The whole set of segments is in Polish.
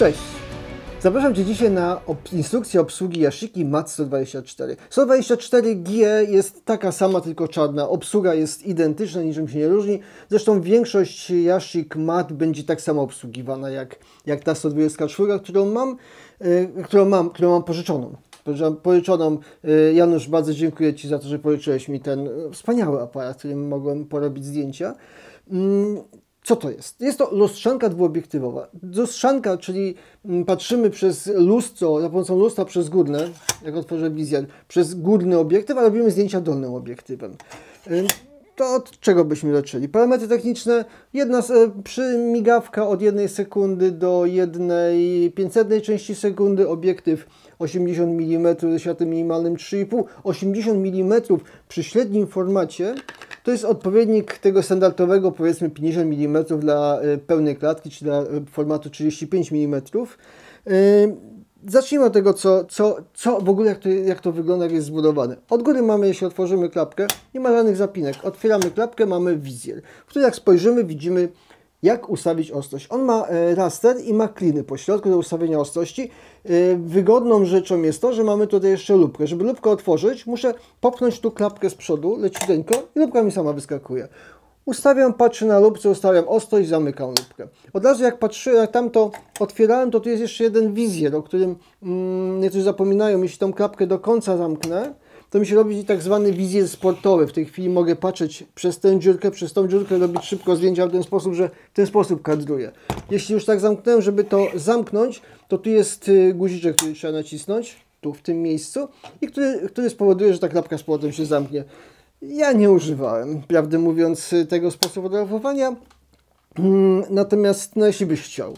Cześć! Zapraszam Cię dzisiaj na instrukcję obsługi Yashiky Mat 124. 124G jest taka sama, tylko czarna. Obsługa jest identyczna, niczym się nie różni. Zresztą większość Yashik Mat będzie tak samo obsługiwana jak ta 124, którą mam pożyczoną. Janusz, bardzo dziękuję Ci za to, że pożyczyłeś mi ten wspaniały aparat, którym mogłem porobić zdjęcia. Co to jest? Jest to lustrzanka dwuobiektywowa. Lustrzanka, czyli patrzymy przez lustro, za pomocą lustra przez górne, jak otworzę wizjer, przez górny obiektyw, a robimy zdjęcia dolnym obiektywem. To od czego byśmy zaczęli? Parametry techniczne, migawka od 1 sekundy do 1/500 części sekundy, obiektyw 80 mm ze światłem minimalnym 3,5, 80 mm przy średnim formacie. To jest odpowiednik tego standardowego, powiedzmy 50 mm dla pełnej klatki, czy dla formatu 35 mm. Zacznijmy od tego, co w ogóle, jak to wygląda, jak jest zbudowane. Od góry mamy, jeśli otworzymy klapkę, nie ma żadnych zapinek. Otwieramy klapkę, mamy wizjer, w którym jak spojrzymy, widzimy, jak ustawić ostrość. On ma raster i ma kliny po środku do ustawienia ostrości. Wygodną rzeczą jest to, że mamy tutaj jeszcze lupkę. Żeby lupkę otworzyć, muszę popchnąć tu klapkę z przodu, leciuteńko i lupka mi sama wyskakuje. Ustawiam, patrzę na lupce, ustawiam ostrość, zamykam lupkę. Od razu jak patrzyłem, jak tamto otwierałem, to tu jest jeszcze jeden wizjer, o którym niektórzy zapominają. Jeśli tą klapkę do końca zamknę, to mi się robi tak zwany wizjer sportowy. W tej chwili mogę patrzeć przez tę dziurkę, przez tą dziurkę, robić szybko zdjęcia w ten sposób, że w ten sposób kadruję. Jeśli już tak zamknąłem, żeby to zamknąć, to tu jest guziczek, który trzeba nacisnąć, tu w tym miejscu, i który spowoduje, że ta klapka z powrotem się zamknie. Ja nie używałem, prawdę mówiąc, tego sposobu fotografowania, natomiast no, jeśli byś chciał,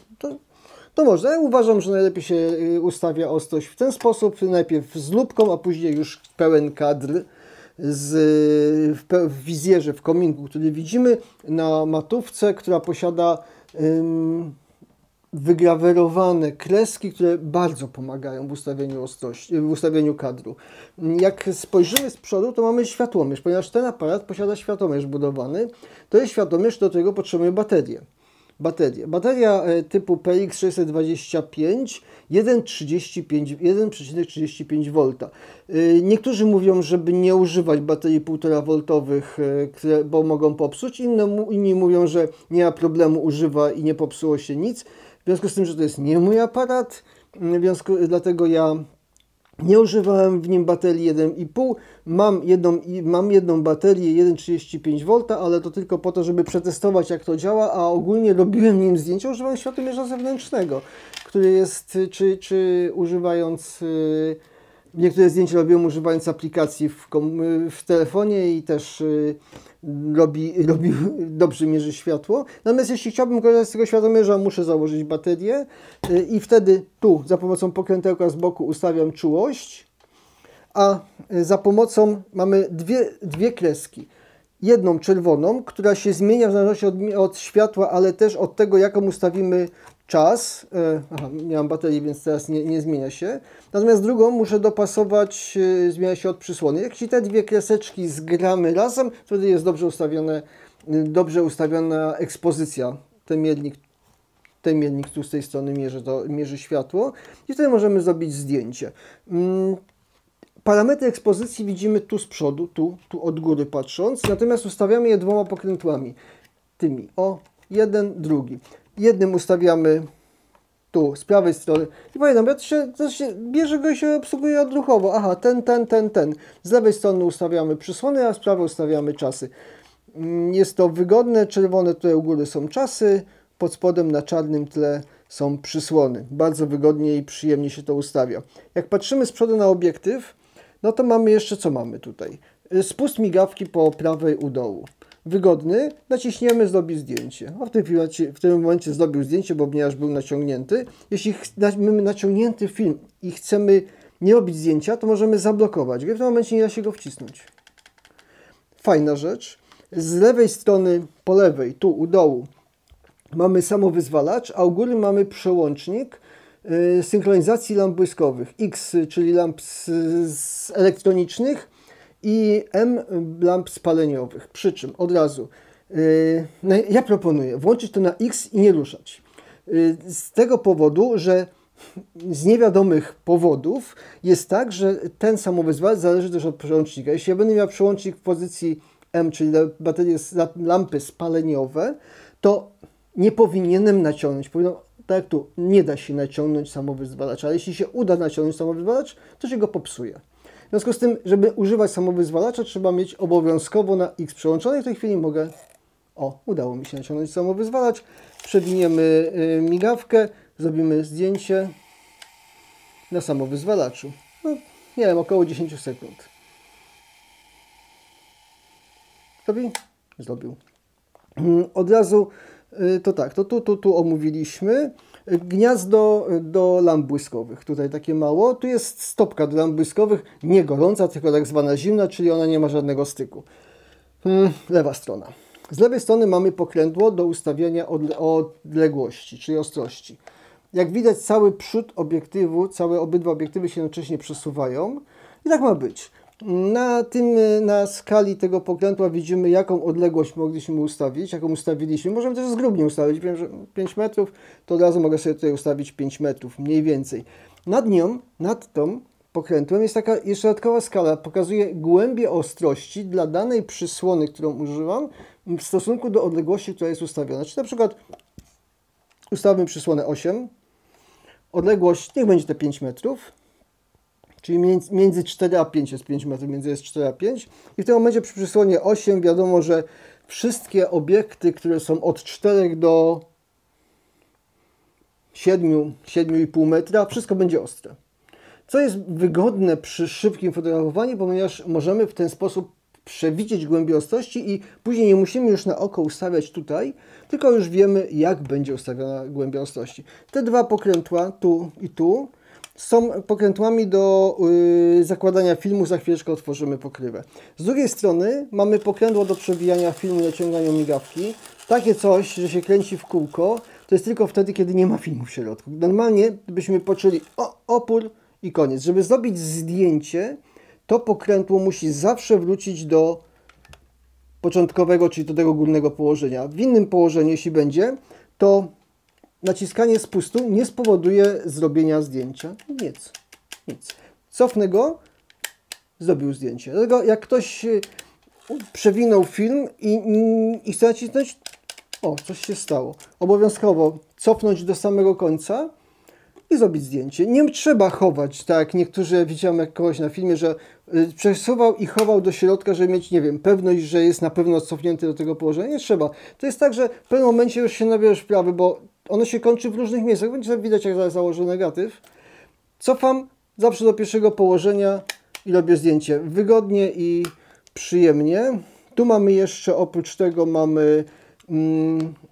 to można. Ja uważam, że najlepiej się ustawia ostrość w ten sposób, najpierw z lupką, a później już pełen kadr w wizjerze, w kominku, który widzimy na matówce, która posiada wygrawerowane kreski, które bardzo pomagają w ustawieniu ostrości, w ustawieniu kadru. Jak spojrzymy z przodu, to mamy światłomierz, ponieważ ten aparat posiada światłomierz budowany. To jest światłomierz, do którego potrzebujemy baterię. Bateria typu PX625 1,35 V. Niektórzy mówią, żeby nie używać baterii 1,5 V, bo mogą popsuć. Inni mówią, że nie ma problemu, używa i nie popsuło się nic. W związku z tym, że to jest nie mój aparat, dlatego ja nie używałem w nim baterii 1,5. Mam jedną baterię 1,35 V, ale to tylko po to, żeby przetestować, jak to działa, a ogólnie robiłem nim zdjęcia używając światłomierza zewnętrznego, który jest, czy używając, niektóre zdjęcia robiłem używając aplikacji w telefonie i też dobrze mierzy światło. Natomiast jeśli chciałbym korzystać z tego światłomierza, muszę założyć baterię i wtedy tu za pomocą pokrętełka z boku ustawiam czułość, a za pomocą mamy dwie kreski. Jedną czerwoną, która się zmienia w zależności od światła, ale też od tego, jaką ustawimy czas. Nie mam baterii, więc teraz nie zmienia się. Natomiast drugą muszę dopasować, zmienia się od przysłony. Jeśli te dwie kreseczki zgramy razem, wtedy jest dobrze ustawiona ekspozycja. Ten miernik tu z tej strony mierzy światło i wtedy możemy zrobić zdjęcie. Parametry ekspozycji widzimy tu z przodu, tu od góry patrząc, natomiast ustawiamy je dwoma pokrętłami. Jeden, drugi. Jednym ustawiamy tu, z prawej strony. I pamiętam, bierze go i się obsługuje odruchowo. Aha, ten. Z lewej strony ustawiamy przysłony, a z prawej ustawiamy czasy. Jest to wygodne, czerwone tutaj u góry są czasy, pod spodem na czarnym tle są przysłony. Bardzo wygodnie i przyjemnie się to ustawia. Jak patrzymy z przodu na obiektyw, no to mamy jeszcze, co mamy tutaj? Spust migawki po prawej u dołu. Wygodny, naciśniemy, zrobi zdjęcie. W tym momencie zrobił zdjęcie, bo ponieważ był naciągnięty. Jeśli mamy naciągnięty film i chcemy nie robić zdjęcia, to możemy zablokować go. W tym momencie nie da się go wcisnąć. Fajna rzecz. Z lewej strony, po lewej, tu u dołu, mamy samowyzwalacz, a u góry mamy przełącznik synchronizacji lamp błyskowych. X, czyli lamp elektronicznych, i M lamp spaleniowych. Przy czym od razu ja proponuję włączyć to na X i nie ruszać. Z tego powodu, że z niewiadomych powodów jest tak, że ten samowyzwalacz zależy też od przełącznika. Jeśli ja będę miał przełącznik w pozycji M, czyli baterie, lampy spaleniowe, to nie powinienem naciągnąć. Tak jak tu, nie da się naciągnąć samowyzwalacza, ale jeśli się uda naciągnąć samowyzwalacz, to się go popsuje. W związku z tym, żeby używać samowyzwalacza, trzeba mieć obowiązkowo na X przełączone. W tej chwili mogę... O, udało mi się naciągnąć samowyzwalacz. Przewiniemy migawkę, zrobimy zdjęcie na samowyzwalaczu. No, nie wiem, około 10 sekund. Zrobi? Zrobił. Od razu to tak, to tu omówiliśmy. Gniazdo do lamp błyskowych, tutaj takie mało. Tu jest stopka do lamp błyskowych, nie gorąca, tylko tak zwana zimna, czyli ona nie ma żadnego styku. Lewa strona. Z lewej strony mamy pokrętło do ustawiania odległości, czyli ostrości. Jak widać, cały przód obiektywu, obydwa obiektywy się jednocześnie przesuwają i tak ma być. Na skali tego pokrętła widzimy, jaką odległość mogliśmy ustawić, jaką ustawiliśmy. Możemy też zgrubnie ustawić, wiem, że 5 metrów, to od razu mogę sobie tutaj ustawić 5 metrów, mniej więcej. Nad tą pokrętłem jest taka jeszcze dodatkowa skala, pokazuje głębię ostrości dla danej przysłony, którą używam, w stosunku do odległości, która jest ustawiona. Czyli na przykład ustawmy przysłonę 8, odległość niech będzie te 5 metrów, czyli między 4 a 5 jest 5 metrów, między jest 4 a 5. I w tym momencie przy przysłonie 8 wiadomo, że wszystkie obiekty, które są od 4 do 7,5 metra, wszystko będzie ostre. Co jest wygodne przy szybkim fotografowaniu, ponieważ możemy w ten sposób przewidzieć głębię ostrości i później nie musimy już na oko ustawiać tutaj, tylko już wiemy, jak będzie ustawiona głębia ostrości. Te dwa pokrętła, tu i tu, są pokrętłami do zakładania filmu. Za chwileczkę otworzymy pokrywę. Z drugiej strony mamy pokrętło do przewijania filmu i naciągania migawki. Takie coś, że się kręci w kółko, to jest tylko wtedy, kiedy nie ma filmu w środku. Normalnie byśmy poczuli opór i koniec. Żeby zrobić zdjęcie, to pokrętło musi zawsze wrócić do początkowego, czyli do tego górnego położenia. W innym położeniu, jeśli będzie, to naciskanie spustu nie spowoduje zrobienia zdjęcia. Nic. Cofnę go, zrobił zdjęcie. Dlatego jak ktoś przewinął film i chce nacisnąć, coś się stało. Obowiązkowo cofnąć do samego końca i zrobić zdjęcie. Nie trzeba chować, tak jak niektórzy, widziałem jak kogoś na filmie, że przesuwał i chował do środka, żeby mieć, nie wiem, pewność, że jest na pewno cofnięty do tego położenia. Nie trzeba. To jest tak, że w pewnym momencie już się nabierzesz wprawy, bo ono się kończy w różnych miejscach. Będzie widać, jak założę negatyw. Cofam zawsze do pierwszego położenia i robię zdjęcie. Wygodnie i przyjemnie. Tu mamy jeszcze, oprócz tego mamy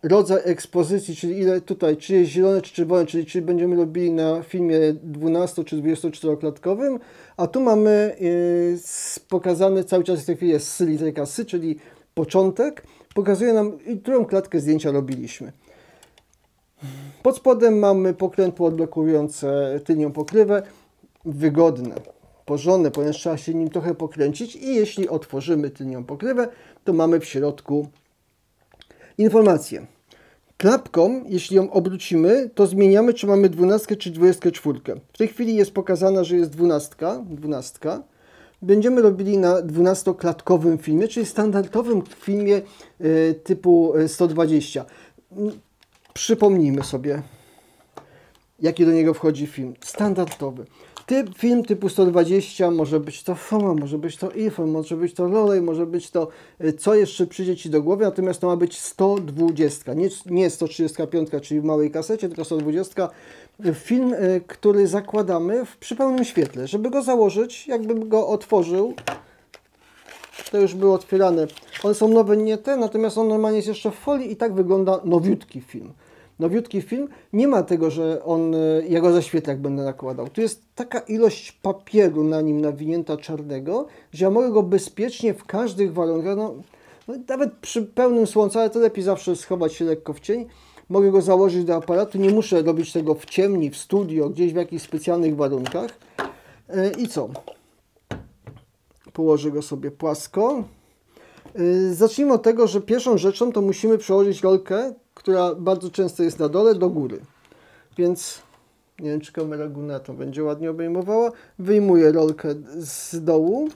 rodzaj ekspozycji, czyli ile tutaj, czy jest zielone, czy czerwone, czyli czy będziemy robili na filmie 12 czy 24-klatkowym, a tu mamy pokazane, cały czas w tej chwili jest literka S, czyli początek, pokazuje nam, którą klatkę zdjęcia robiliśmy. Pod spodem mamy pokrętło odblokujące tylnią pokrywę, wygodne, porządne, ponieważ trzeba się nim trochę pokręcić i jeśli otworzymy tylnią pokrywę, to mamy w środku informację. Klapką, jeśli ją obrócimy, to zmieniamy, czy mamy 12 czy 24. W tej chwili jest pokazana, że jest 12. Będziemy robili na 12-klatkowym filmie, czyli standardowym filmie typu 120. Przypomnijmy sobie, jaki do niego wchodzi film. Standardowy. Film typu 120, może być to FOMA, może być to IFO, może być to Rolej, może być to, co jeszcze przyjdzie Ci do głowy, natomiast to ma być 120, nie 135, czyli w małej kasecie, tylko 120. Film, który zakładamy przy pełnym świetle. Żeby go założyć, jakbym go otworzył, to już było otwierane. One są nowe, nie te, natomiast on normalnie jest jeszcze w folii i tak wygląda nowiutki film. Nowiutki film, nie ma tego, że ja go zaświetlę, jak będę nakładał. Tu jest taka ilość papieru na nim nawinięta czarnego, że ja mogę go bezpiecznie w każdych warunkach, nawet przy pełnym słońcu, ale to lepiej zawsze schować się lekko w cień, mogę go założyć do aparatu, nie muszę robić tego w ciemni, w studio, gdzieś w jakichś specjalnych warunkach. I co? Położę go sobie płasko. Zacznijmy od tego, że pierwszą rzeczą to musimy przełożyć rolkę, która bardzo często jest na dole, do góry. Więc nie wiem, czy kamera górna to będzie ładnie obejmowała. Wyjmuję rolkę z dołu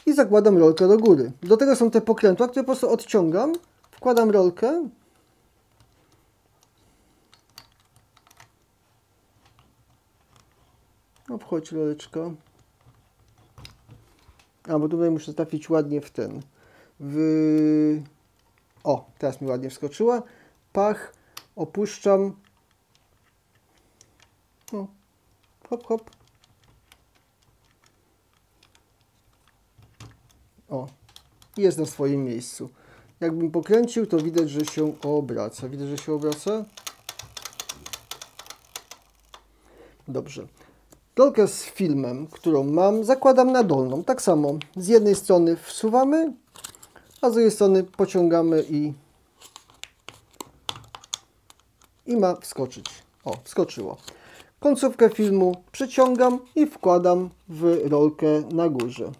i zakładam rolkę do góry. Do tego są te pokrętła, które po prostu odciągam. Wkładam rolkę. Obchodź roleczko. A, bo tutaj muszę trafić ładnie w ten. O, teraz mi ładnie wskoczyła. Pach, opuszczam. No. Hop, hop. O, jest na swoim miejscu. Jakbym pokręcił, to widać, że się obraca. Widać, że się obraca? Dobrze. Rolkę z filmem, którą mam, zakładam na dolną. Tak samo. Z jednej strony wsuwamy, a z drugiej strony pociągamy i ma wskoczyć. O, wskoczyło. Końcówkę filmu przyciągam i wkładam w rolkę na górze.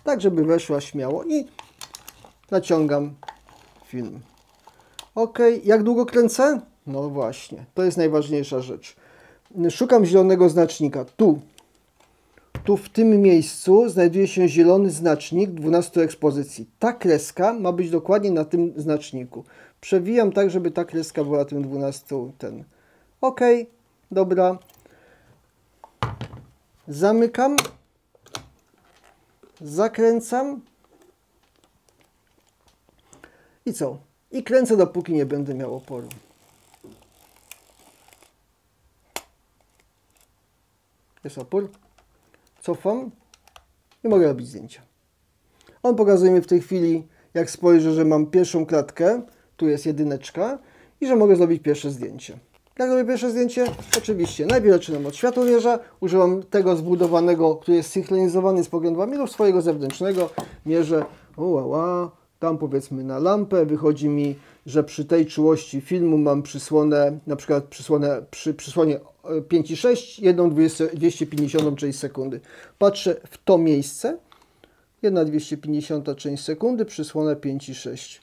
Tak, żeby weszła śmiało i naciągam film. Ok, jak długo kręcę? No właśnie, to jest najważniejsza rzecz. Szukam zielonego znacznika. Tu w tym miejscu znajduje się zielony znacznik 12 ekspozycji. Ta kreska ma być dokładnie na tym znaczniku. Przewijam tak, żeby ta kreska była na tym 12 ten. Ok, dobra. Zamykam. Zakręcam. I co? I kręcę, dopóki nie będę miał oporu. Jest opór. Cofam i mogę robić zdjęcia. On pokazuje mi w tej chwili, jak spojrzę, że mam pierwszą klatkę, tu jest jedyneczka i że mogę zrobić pierwsze zdjęcie. Jak robię pierwsze zdjęcie? Oczywiście najpierw zaczynam od światłomierza, używam tego zbudowanego, który jest synchronizowany z poglądami lub swojego zewnętrznego. Mierzę, tam powiedzmy na lampę, wychodzi mi, że przy tej czułości filmu mam przysłonę, na przykład przy przysłonie 5,6, jedną 250 część sekundy. Patrzę w to miejsce, 1/250 część sekundy, przysłona 5,6.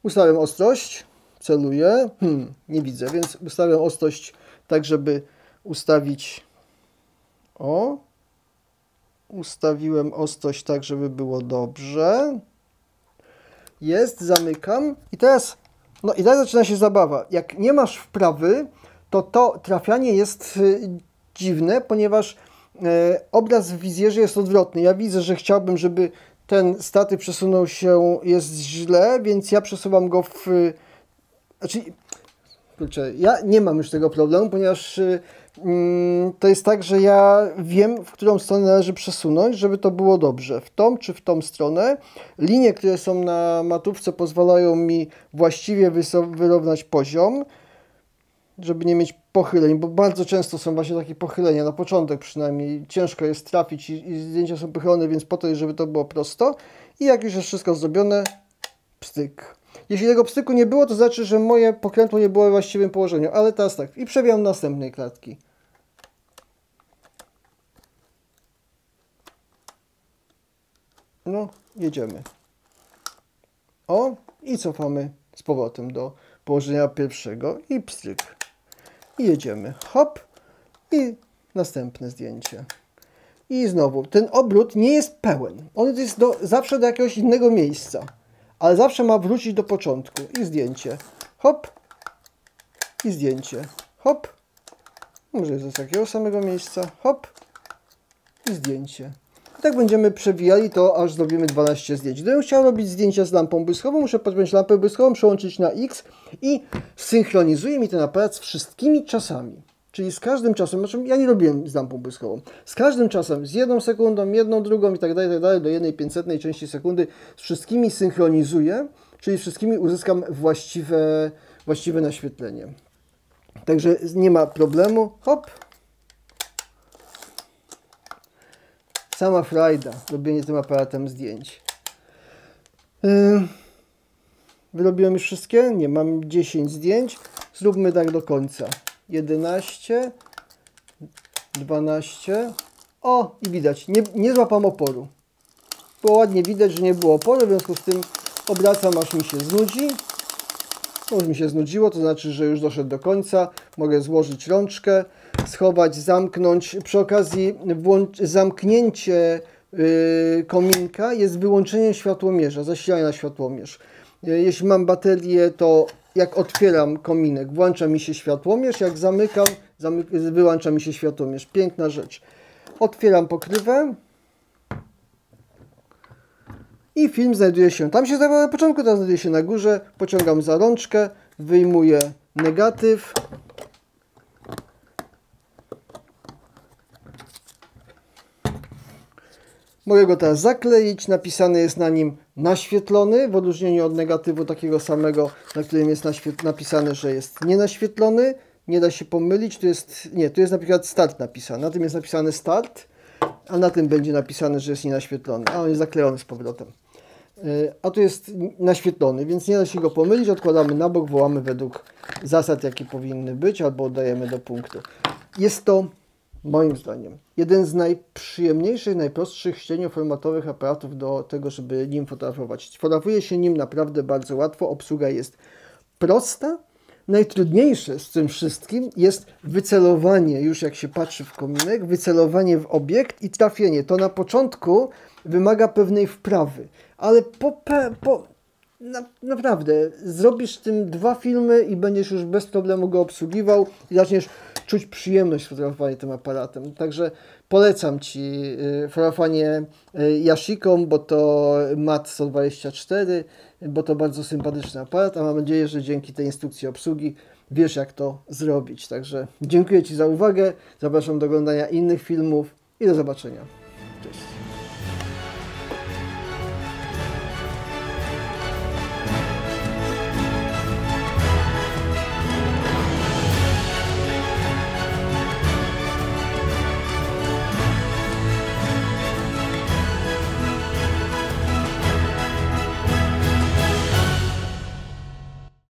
Ustawiam ostrość, celuję, nie widzę, więc ustawiam ostrość tak, żeby ustawić, ustawiłem ostrość tak, żeby było dobrze. Jest, zamykam i teraz zaczyna się zabawa. Jak nie masz wprawy, to trafianie jest dziwne, ponieważ obraz w wizjerze jest odwrotny. Ja widzę, że chciałbym, żeby ten statyw przesunął się, jest źle, więc ja przesuwam go kurczę, ja nie mam już tego problemu, ponieważ to jest tak, że ja wiem, w którą stronę należy przesunąć, żeby to było dobrze. W tą czy w tą stronę. Linie, które są na matówce, pozwalają mi właściwie wyrównać poziom, żeby nie mieć pochyleń, bo bardzo często są właśnie takie pochylenia, na początek przynajmniej. Ciężko jest trafić i zdjęcia są pochylone, więc po to jest, żeby to było prosto. I jak już jest wszystko zrobione, pstyk. Jeśli tego pstyku nie było, to znaczy, że moje pokrętło nie było w właściwym położeniu. Ale teraz tak. I przewijam do następnej klatki. No, jedziemy. I cofamy z powrotem do położenia pierwszego. I pstryk. I jedziemy. Hop. I następne zdjęcie. I znowu. Ten obrót nie jest pełen. On jest zawsze do jakiegoś innego miejsca. Ale zawsze ma wrócić do początku. I zdjęcie. Hop. I zdjęcie. Hop. Może jest z takiego samego miejsca. Hop. I zdjęcie. I tak będziemy przewijali to, aż zrobimy 12 zdjęć. Gdybym chciał robić zdjęcia z lampą błyskową, muszę podpiąć lampę błyskową, przełączyć na X i synchronizuje mi ten aparat z wszystkimi czasami. Czyli z każdym czasem, znaczy ja nie robiłem z lampą błyskową, z każdym czasem, z 1 sekundą, 1 drugą i tak dalej, do 1/500 części sekundy, z wszystkimi synchronizuję, czyli z wszystkimi uzyskam właściwe naświetlenie. Także nie ma problemu. Hop. Sama frajda, robienie tym aparatem zdjęć. Wyrobiłem już wszystkie? Nie, mam 10 zdjęć. Zróbmy tak do końca. 11, 12. I widać, nie złapam oporu. było ładnie widać, że nie było oporu, w związku z tym obracam, aż mi się znudzi. Już mi się znudziło, to znaczy, że już doszedł do końca. Mogę złożyć rączkę, schować, zamknąć. Przy okazji zamknięcie kominka jest wyłączeniem światłomierza, zasilania na światłomierz. Jeśli mam baterię, to jak otwieram kominek, włącza mi się światłomierz, jak zamykam, wyłącza mi się światłomierz. Piękna rzecz. Otwieram pokrywę i film znajduje się, tam się znajdował na początku, teraz znajduje się na górze. Pociągam za rączkę, wyjmuję negatyw. Mogę go teraz zakleić, napisane jest na nim naświetlony, w odróżnieniu od negatywu takiego samego, na którym jest napisane, że jest nienaświetlony. Nie da się pomylić, tu jest na przykład start napisane, na tym jest napisane start, a na tym będzie napisane, że jest nienaświetlony, a on jest zaklejony z powrotem. A tu jest naświetlony, więc nie da się go pomylić, odkładamy na bok, wołamy według zasad, jakie powinny być, albo oddajemy do punktu. Jest to, moim zdaniem, jeden z najprzyjemniejszych, najprostszych średnioformatowych aparatów do tego, żeby nim fotografować. Fotografuje się nim naprawdę bardzo łatwo, obsługa jest prosta. Najtrudniejsze z tym wszystkim jest wycelowanie, już jak się patrzy w kominek, wycelowanie w obiekt i trafienie. To na początku wymaga pewnej wprawy, ale naprawdę zrobisz tym 2 filmy i będziesz już bez problemu go obsługiwał i zaczniesz czuć przyjemność fotografowania tym aparatem. Także polecam Ci fotografowanie Yashiką, bo to MAT 124, bo to bardzo sympatyczny aparat, a mam nadzieję, że dzięki tej instrukcji obsługi wiesz, jak to zrobić. Także dziękuję Ci za uwagę, zapraszam do oglądania innych filmów i do zobaczenia.